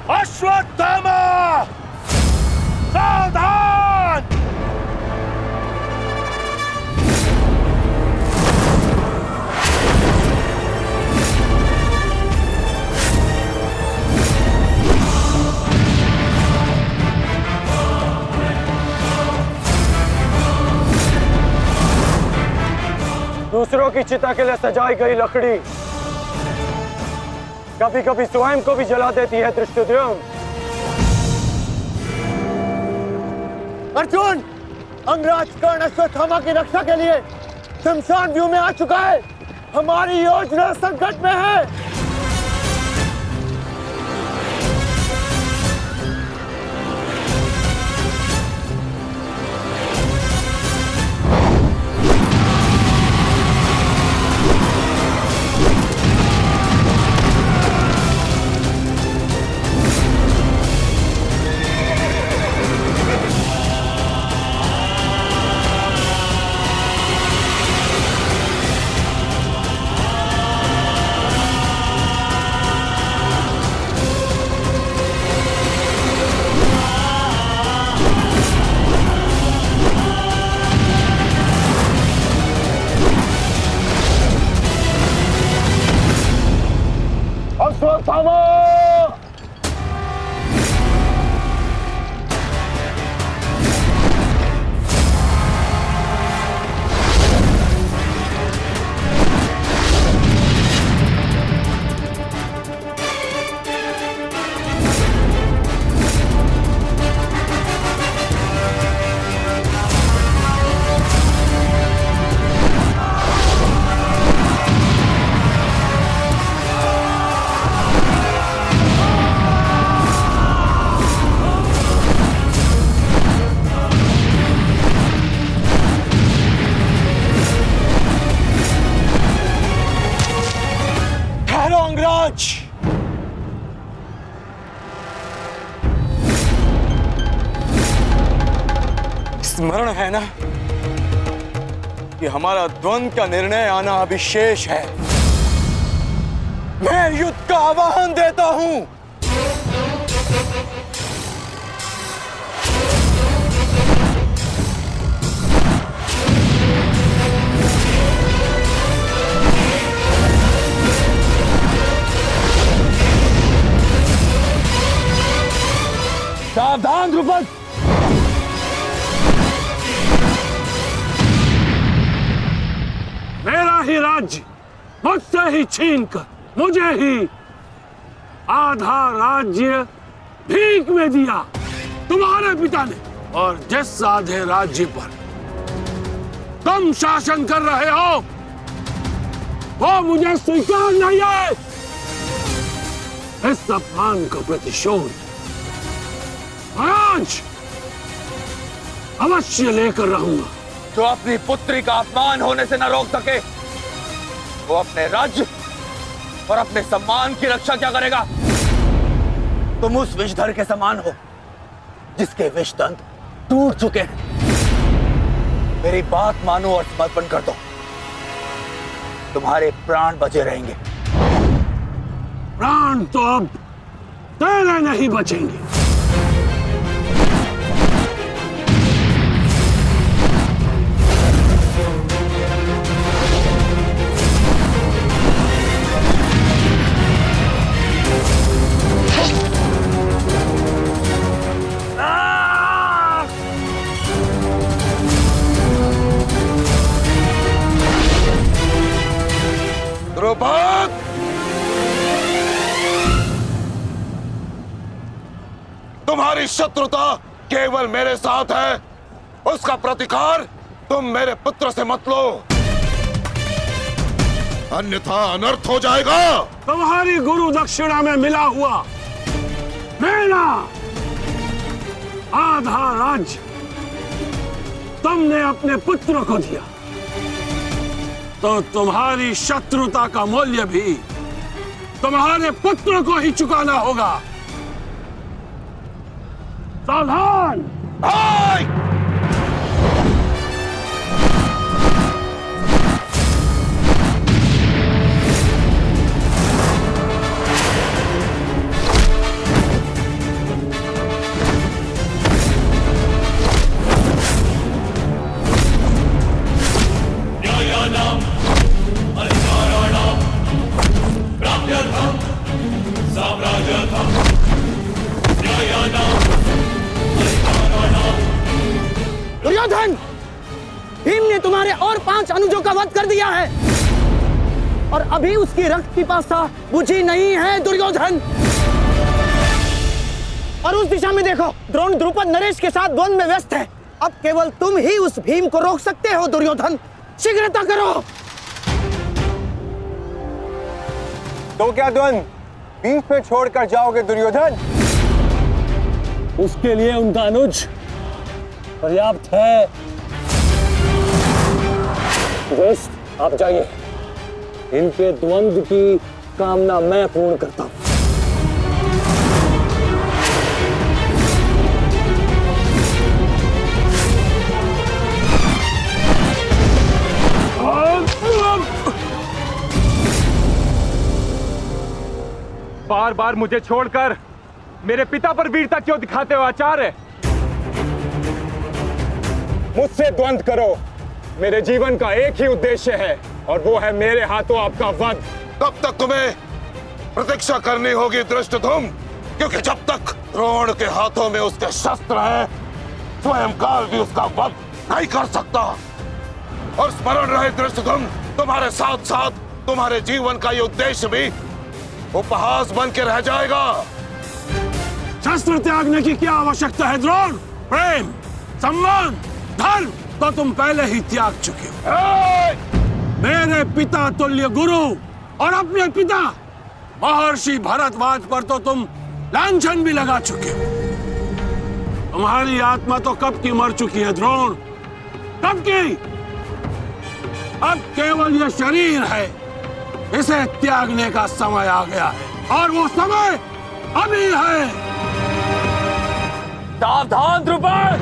अश्वत्थामा सावधान। दूसरों की चिता के लिए सजाई गई लकड़ी कभी कभी स्वयं को भी जला देती है धृष्टद्युम्न। अर्जुन, अंगराज कर्ण अश्वत्थामा की रक्षा के लिए शमशान व्यू में आ चुका है। हमारी योजना संकट में है। अश्वत्थामा! स्मरण है ना कि हमारा द्वंद्व का निर्णय आना अभी शेष है। मैं युद्ध का आह्वान देता हूं। सावधान द्रुपद! मेरा ही राज्य मुझसे ही छीनकर मुझे ही आधा राज्य भीख में दिया तुम्हारे पिता ने, और जिस आधे राज्य पर तुम शासन कर रहे हो वो मुझे स्वीकार नहीं है। इस अपमान का प्रतिशोध आज अवश्य लेकर रहूंगा। जो अपनी पुत्री का अपमान होने से न रोक सके वो अपने राज्य और अपने सम्मान की रक्षा क्या करेगा? तुम उस विषधर के समान हो जिसके विष दंत टूट चुके हैं। मेरी बात मानो और समर्पण कर दो, तुम्हारे प्राण बचे रहेंगे। प्राण तो अब तेरे नहीं बचेंगे। द्रुपद, तुम्हारी शत्रुता केवल मेरे साथ है, उसका प्रतिकार तुम मेरे पुत्र से मत लो, अन्यथा अनर्थ हो जाएगा। तुम्हारी गुरु दक्षिणा में मिला हुआ मेरा आधा राज्य तुमने अपने पुत्र को दिया, तो तुम्हारी शत्रुता का मूल्य भी तुम्हारे पुत्र को ही चुकाना होगा। सावधान! दुर्योधन, भीम ने तुम्हारे और 5 अनुजों का वध कर दिया है और अभी उसकी रक्त पिपासा बुझी नहीं है दुर्योधन। और उस दिशा में देखो, द्रोण द्रुपद नरेश के साथ द्वंद्व में व्यस्त है। अब केवल तुम ही उस भीम को रोक सकते हो दुर्योधन, शीघ्रता करो। तो क्या द्वंद्व बीच में छोड़कर जाओगे दुर्योधन? उसके लिए उनका अनुज पर्याप्त है। बस आप जाइए, इनके द्वंद्व की कामना मैं पूर्ण करता हूं। बार बार मुझे छोड़कर मेरे पिता पर वीरता क्यों दिखाते हो आचार्य? मुझसे द्वंद्व करो, मेरे जीवन का एक ही उद्देश्य है और वो है मेरे हाथों आपका वध। कब तक तुम्हें प्रतीक्षा करनी होगी धृष्टद्युम्न? क्योंकि जब तक द्रोण के हाथों में उसके शस्त्र हैं, स्वयं काल भी उसका वध नहीं कर सकता। और स्मरण रहे धृष्टद्युम्न, तुम्हारे साथ साथ तुम्हारे जीवन का ये उद्देश्य भी उपहास बन के रह जाएगा। शस्त्र त्यागने की क्या आवश्यकता है द्रोण? प्रेम, सम्मान, धर्म तो तुम पहले ही त्याग चुके हो। मेरे पिता तुल्य गुरु और अपने पिता महर्षि भरद्वाज पर तो तुम लांछन भी लगा चुके हो। तुम्हारी आत्मा तो कब की मर चुकी है द्रोण, कब की। अब केवल यह शरीर है, इसे त्यागने का समय आ गया है और वो समय अभी है। सावधान द्रुपद!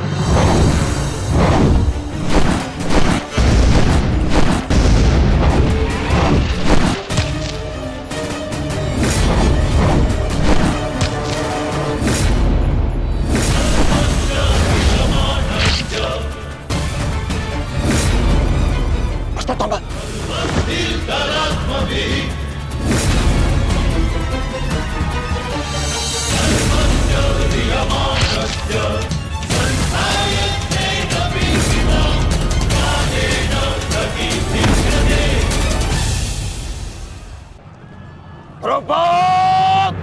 द्रुपद!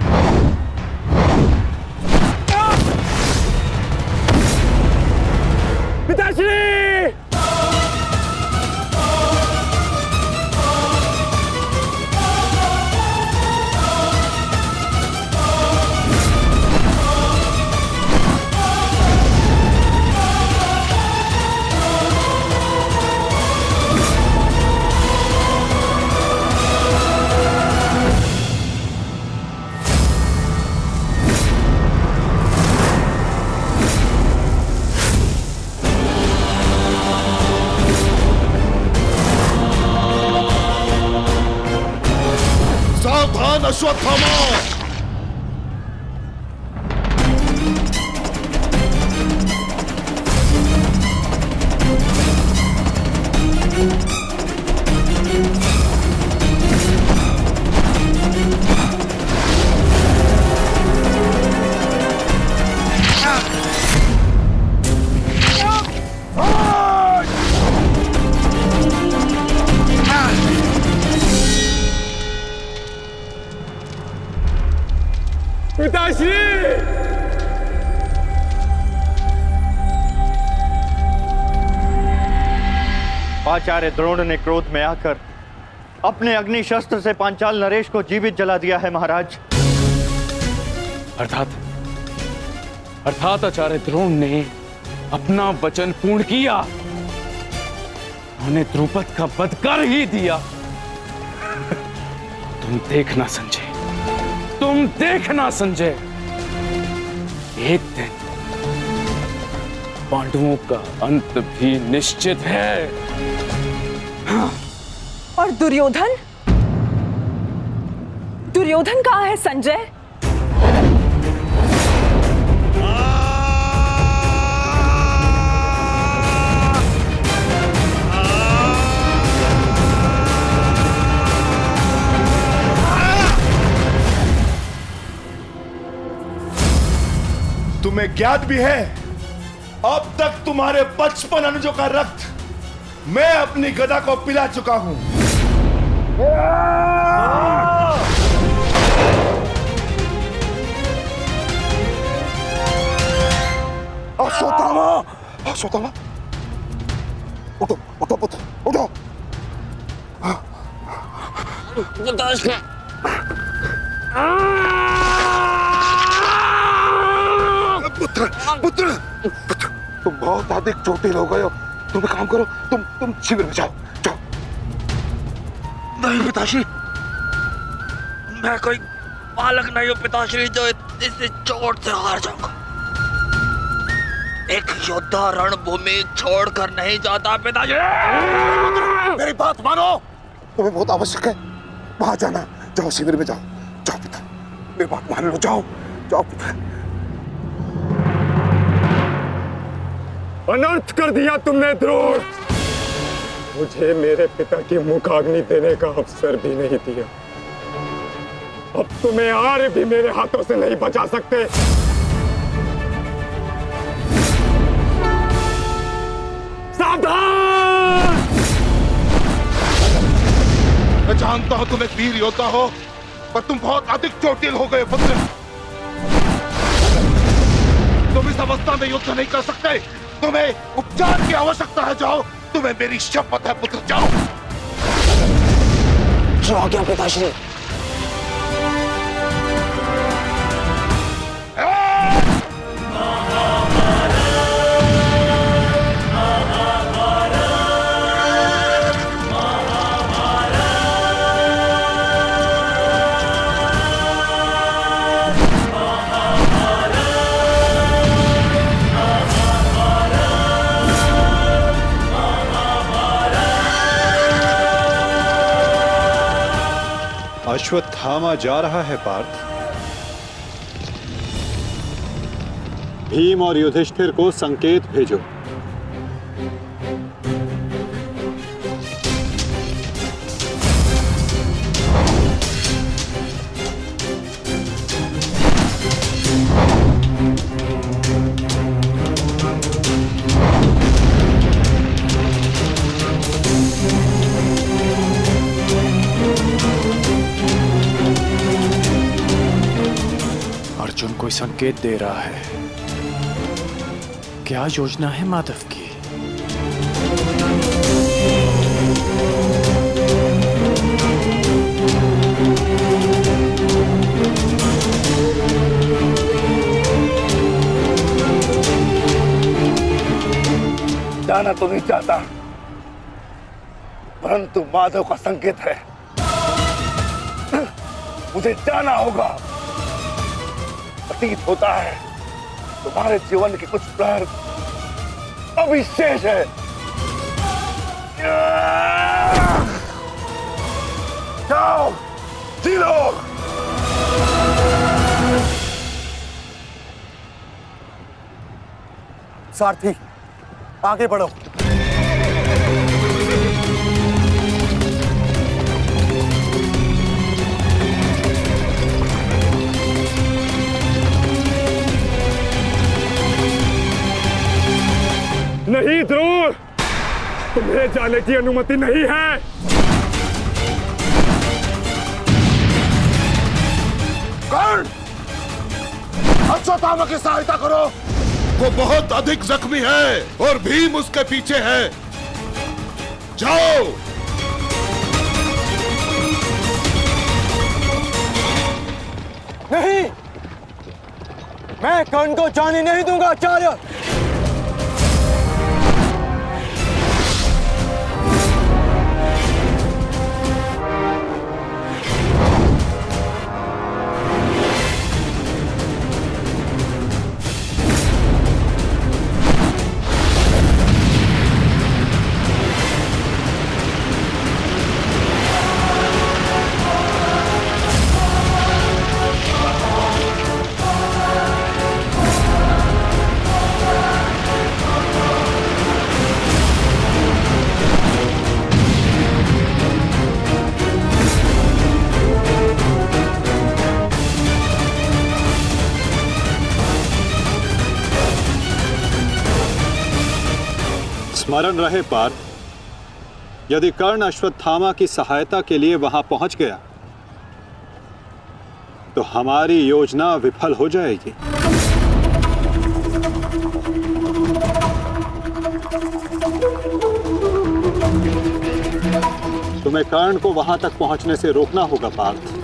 पिताश्री! सावधान अश्वत्थामा! पिताश्री! आचार्य द्रोण ने क्रोध में आकर अपने अग्नि शस्त्र से पांचाल नरेश को जीवित जला दिया है महाराज। अर्थात आचार्य द्रोण ने अपना वचन पूर्ण किया, उन्हें द्रुपद का वध कर ही दिया। तुम देखना संजय, तुम देखना संजय, एक दिन पांडवों का अंत भी निश्चित है। हाँ। और दुर्योधन? दुर्योधन कहाँ है संजय? तुम्हें ज्ञात भी है, अब तक तुम्हारे 55 अनुजों का रक्त मैं अपनी गदा को पिला चुका हूं। अश्वत्थामा, अश्वत्थामा, उठो उठो पुत्र, उठो। पुत्र पुत्र पुत्र, तुम बहुत अधिक चोटिल हो गए हो। तुम एक काम करो, तुम शिविर में जाओ, जाओ। नहीं पिताश्री, मैं कोई बालक नहीं हूं पिताश्री जो इस चोट से हार जाऊंगा। एक योद्धा रणभूमि छोड़कर नहीं जाता पिताश्री। मेरी बात मानो, तुम्हें बहुत आवश्यक है वहां जाना। जाओ शिविर में जाओ, जाओ पिता, मेरी बात मान लो, जाओ जाओ पिता। अनर्थ कर दिया तुमने द्रोण। मुझे मेरे पिता की मुखाग्नि देने का अवसर भी नहीं दिया। अब तुम्हें आर्य भी मेरे हाथों से नहीं बचा सकते। सावधान! मैं जानता हूं तुम एक वीर योद्धा हो, पर तुम बहुत अधिक चोटिल हो गए पुत्र। तुम इस अवस्था में युद्ध नहीं कर सकते। तुम्हें उपचार की आवश्यकता है। जाओ, तुम्हें मेरी शपथ है पुत्र, जाओ। जो आज्ञा पिताश्री। अश्वत्थामा जा रहा है पार्थ। भीम और युधिष्ठिर को संकेत भेजो। अर्जुन कोई संकेत दे रहा है। क्या योजना है माधव की? जाना तो नहीं चाहता, परंतु माधव का संकेत है। मुझे जाना होगा। प्रतीत होता है तुम्हारे जीवन के कुछ प्रहर अभी शेष है। जाओ, जी लो। सारथी, आगे बढ़ो। नहीं द्रोण, तुम्हें जाने की अनुमति नहीं है। कर्ण, अश्वत्थामा की सहायता करो। वो बहुत अधिक जख्मी है और भीम उसके पीछे है। जाओ। नहीं, मैं कर्ण को जाने नहीं दूंगा आचार्य। स्मरण रहे पार्थ, यदि कर्ण अश्वत्थामा की सहायता के लिए वहां पहुंच गया तो हमारी योजना विफल हो जाएगी। तुम्हें कर्ण को वहां तक पहुंचने से रोकना होगा पार्थ।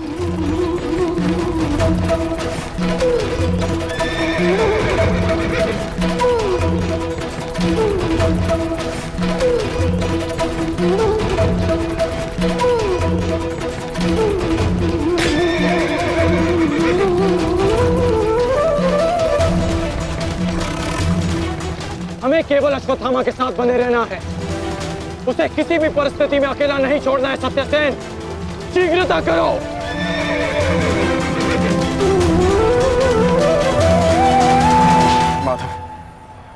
हमें केवल अश्वत्थामा के साथ बने रहना है। उसे किसी भी परिस्थिति में अकेला नहीं छोड़ना है। सत्यसेन, शीघ्रता करो। माधव,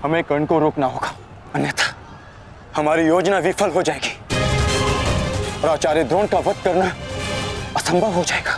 हमें कर्ण को रोकना होगा, अन्यथा हमारी योजना विफल हो जाएगी और आचार्य द्रोण का वध करना असंभव हो जाएगा।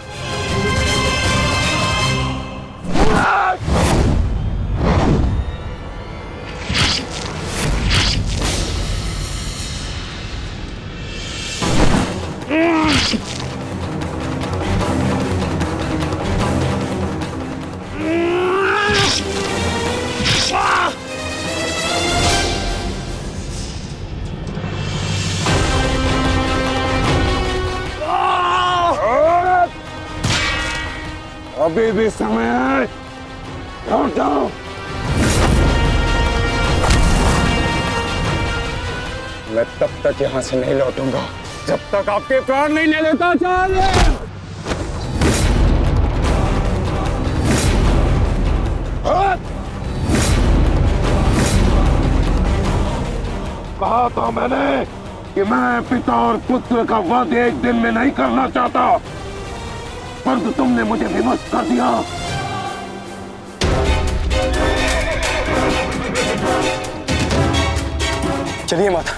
अभी भी समय है, लौट जाओ। मैं तब तक यहां से नहीं लौटूंगा जब तक आपके प्राण नहीं ले लेता आचार्य। कहा था मैंने कि मैं पिता और पुत्र का वध एक दिन में नहीं करना चाहता, परंतु तुमने मुझे विवश कर दिया। चलिए माता,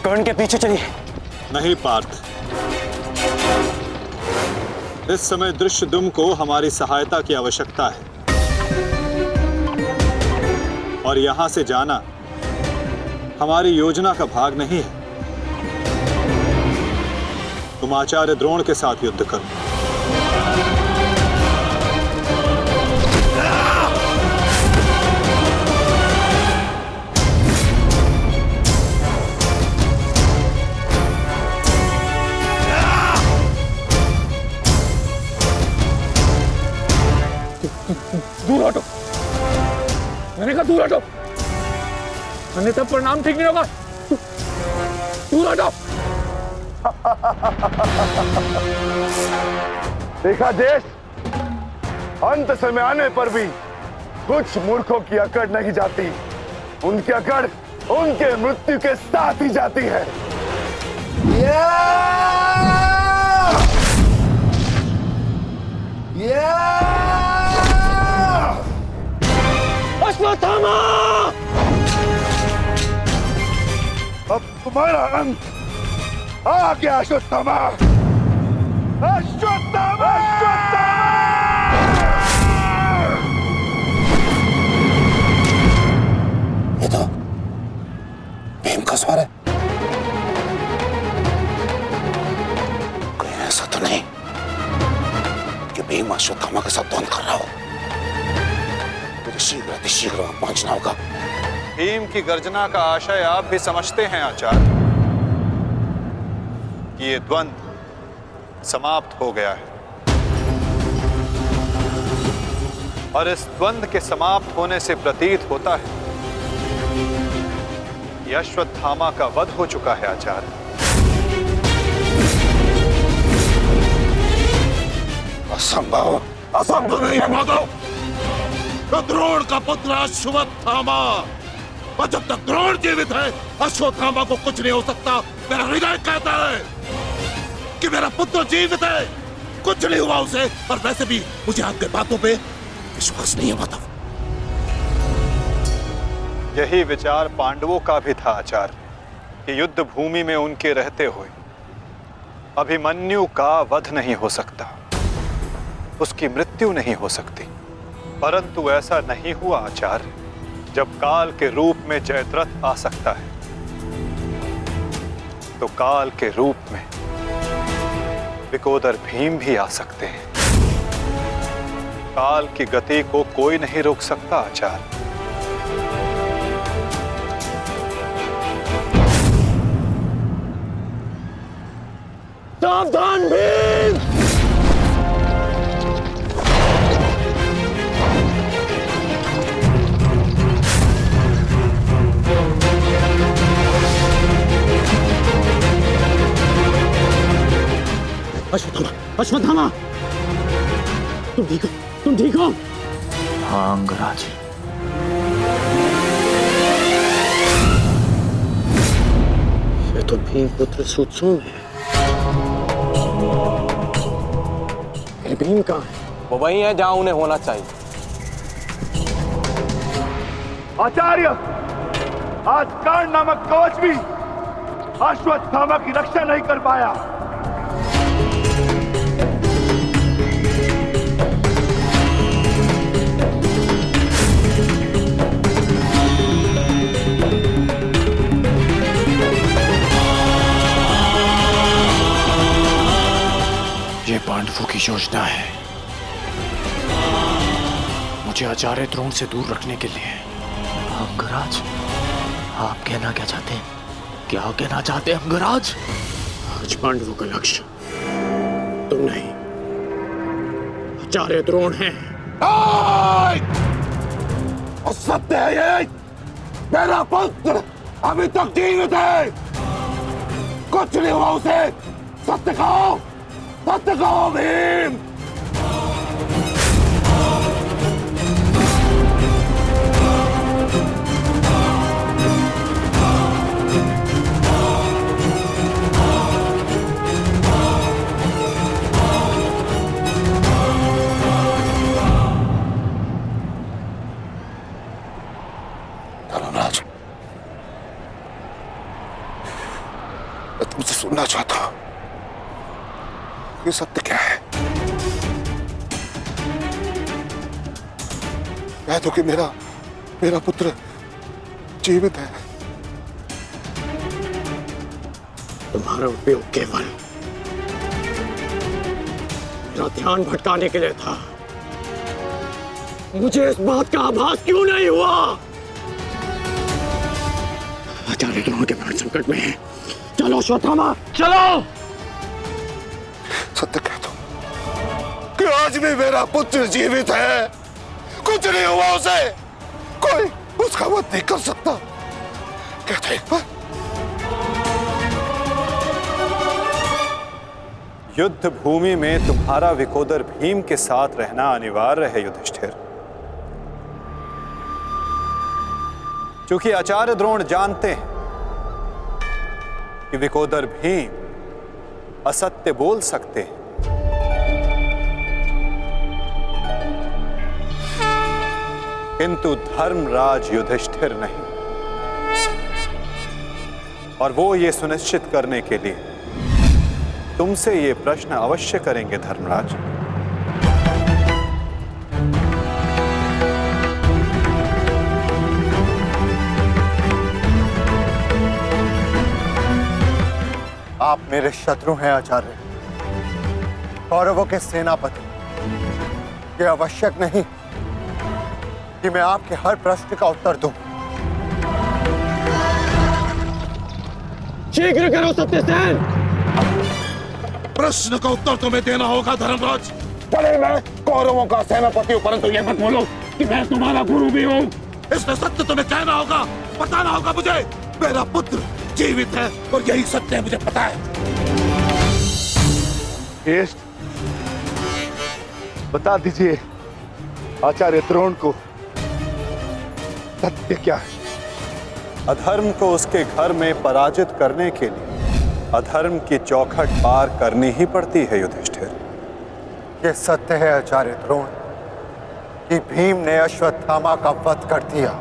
कर्ण के पीछे चलिए। नहीं पार्थ, इस समय दृष्टद्युम्न को हमारी सहायता की आवश्यकता है और यहां से जाना हमारी योजना का भाग नहीं है। तुम आचार्य द्रोण के साथ युद्ध करो। दूर हटो, मैंने कहा दूर हटो, अन्यथा परिणाम ठीक नहीं होगा। दूर हटो। देखा देश, अंत समय आने पर भी कुछ मूर्खों की अकड़ नहीं जाती, उनकी अकड़ उनके मृत्यु के साथ ही जाती है। अश्वत्थामा! अब तुम्हारा अंत आ गया अश्वत्थामा! अश्वत्थामा! ये तो भीम का स्वर है। कहीं ऐसा तो नहीं कि भीम अश्वत्थामा के साथ द्वंद्व कर रहा हो। मुझे शीघ्र वहां पहुंचना होगा। भीम की गर्जना का आशय आप भी समझते हैं आचार्य कि ये द्वंद्व समाप्त हो गया है और इस द्वंद्व के समाप्त होने से प्रतीत होता है कि अश्वत्थामा का वध हो चुका है आचार्य। असंभव, असंभव नहीं है माधव। द्रोण का पुत्र अश्वत्थामा, और जब तक द्रोण जीवित है अश्वत्थामा को कुछ नहीं हो सकता। मेरा हृदय कहता है कि मेरा पुत्र जीवित है, कुछ नहीं हुआ उसे। और वैसे भी मुझे आपके बातों पे विश्वास नहीं है माधव। यही विचार पांडवों का भी था आचार्य कि युद्ध भूमि में उनके रहते हुए अभिमन्यु का वध नहीं हो सकता, उसकी मृत्यु नहीं हो सकती। परंतु ऐसा नहीं हुआ आचार्य। जब काल के रूप में जयद्रथ आ सकता है तो काल के रूप में विकोदर भीम भी आ सकते हैं। काल की गति को कोई नहीं रोक सकता आचार्य। सावधान भीम! अश्वत्थामा, अश्वत्थामा, तुम ठीक हो? तुम ठीक हो? हाँ अंगराज। ये तो भीम पुत्र सुत्सुंग है। ये भीम कहाँ है? वो वही है जहां उन्हें होना चाहिए। आचार्य, आज कर्ण नामक कवच भी अश्वत्थामा की रक्षा नहीं कर पाया। ये पांडवों की योजना है, मुझे आचार्य द्रोण से दूर रखने के लिए। अंगराज, आप कहना क्या चाहते हैं? क्या कहना चाहते हैं अंगराज? आज पांडवों का लक्ष्य तुम नहीं, आचार्य द्रोण है। और सत्य है ये, मेरा पुत्र अभी तक जीवित है, कुछ नहीं हुआ उसे। सत्य कहो, सत्य कहो भीम। धर्मराज, मैं तुमसे सुनना चाहता हूं, ये सत्य क्या है? कह दो कि मेरा पुत्र जीवित है। तुम्हारा उपयोग केवल मेरा ध्यान भटकाने के लिए था। मुझे इस बात का आभास क्यों नहीं हुआ? आचार्य द्रोण के प्राण संकट में है। चलो अश्वत्थामा, चलो। सत्य कह दो कि आज भी मेरा पुत्र जीवित है, कुछ नहीं हुआ उसे, कोई उसका वध नहीं कर सकता। कहते एक बार। युद्ध भूमि में तुम्हारा विकोदर भीम के साथ रहना अनिवार्य है युधिष्ठिर, क्योंकि आचार्य द्रोण जानते हैं कि विकोदर भीम असत्य बोल सकते हैं, किंतु धर्मराज युधिष्ठिर नहीं। और वो ये सुनिश्चित करने के लिए तुमसे ये प्रश्न अवश्य करेंगे धर्मराज। आप मेरे शत्रु हैं आचार्य, कौरवों के सेनापति। ये आवश्यक नहीं कि मैं आपके हर प्रश्न का उत्तर दूं। शीघ्र करो सत्यसेन। प्रश्न का उत्तर तुम्हें देना होगा धर्मराज। भले मैं कौरवों का सेनापति हूं, परंतु ये मत बोलो कि मैं तुम्हारा गुरु भी हूं। इसमें सत्य तुम्हें कहना होगा, बताना होगा मुझे। मेरा पुत्र जीवित है और यही सत्य है, मुझे पता है। श्रेष्ठ, बता दीजिए आचार्य द्रोण को सत्य क्या है? अधर्म को उसके घर में पराजित करने के लिए अधर्म की चौखट पार करनी ही पड़ती है युधिष्ठिर। ये सत्य है आचार्य द्रोण कि भीम ने अश्वत्थामा का वध कर दिया।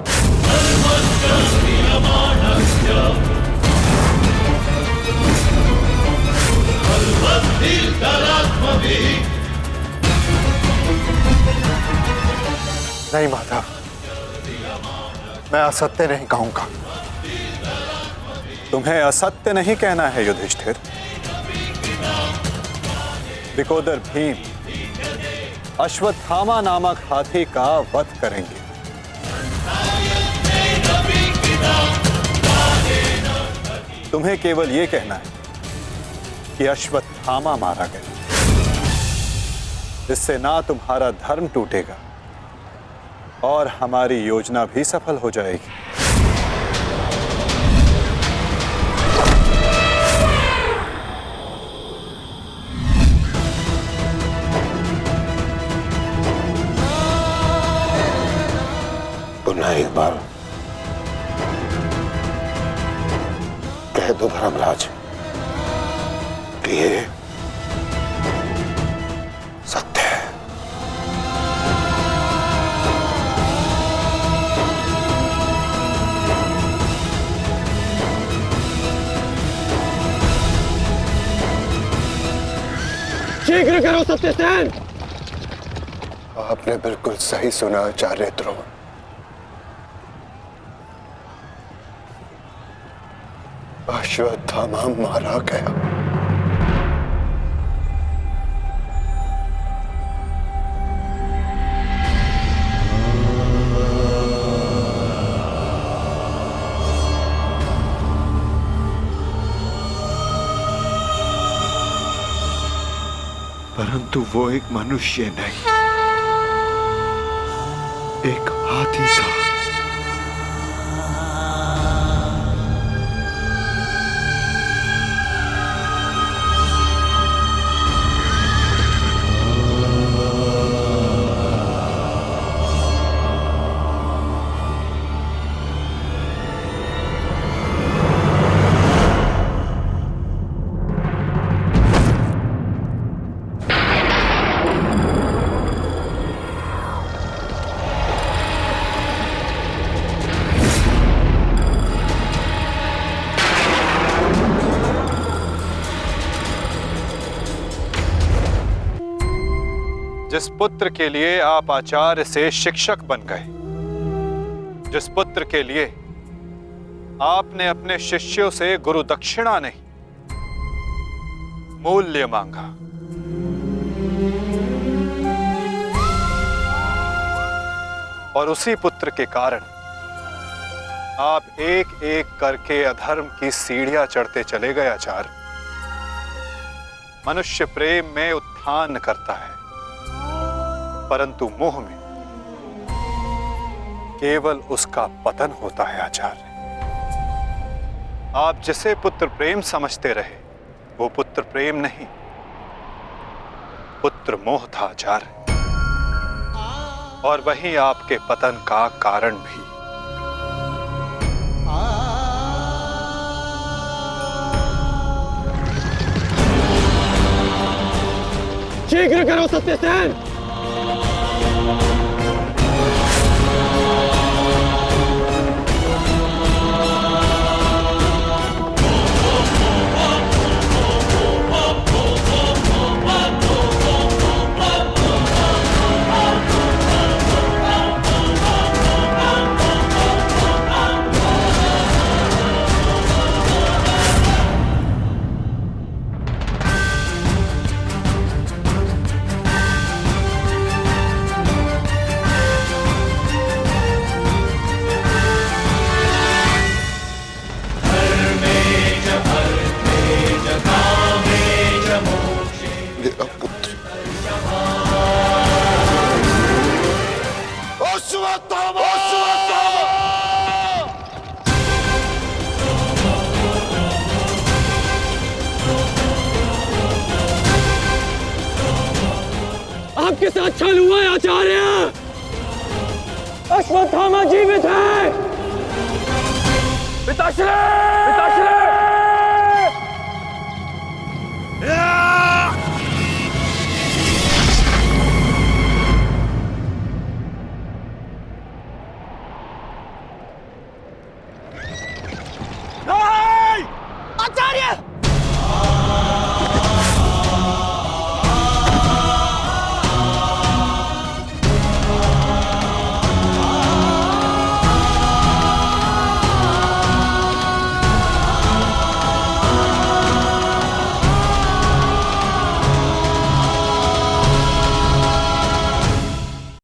नहीं माधव, मैं असत्य नहीं कहूंगा। तुम्हें असत्य नहीं कहना है युधिष्ठिर। विकोदर भीम अश्वत्थामा नामक हाथी का वध करेंगे। तुम्हें केवल यह कहना है कि अश्वत्थामा मारा गया। इससे ना तुम्हारा धर्म टूटेगा और हमारी योजना भी सफल हो जाएगी। पुनः एक बार कह दो धर्मराज कि ये सत्य है। शीघ्र करो सत्यसेन। आपने बिल्कुल सही सुना आचार्य द्रोण। अश्वत्थामा मारा गया। परंतु वो एक मनुष्य नहीं, एक हाथी था। जिस पुत्र के लिए आप आचार्य से शिक्षक बन गए, जिस पुत्र के लिए आपने अपने शिष्यों से गुरु दक्षिणा नहीं मूल्य मांगा, और उसी पुत्र के कारण आप एक एक करके अधर्म की सीढ़ियां चढ़ते चले गए आचार्य। मनुष्य प्रेम में उत्थान करता है, परंतु मोह में केवल उसका पतन होता है आचार्य। आप जिसे पुत्र प्रेम समझते रहे वो पुत्र प्रेम नहीं, पुत्र मोह था आचार्य, और वही आपके पतन का कारण भी। शीघ्र करो सत्यसेन। आपके साथ छल हुआ है आचार्य। अश्वत्थामा जीवित है। पिताश्री! पिताश्री!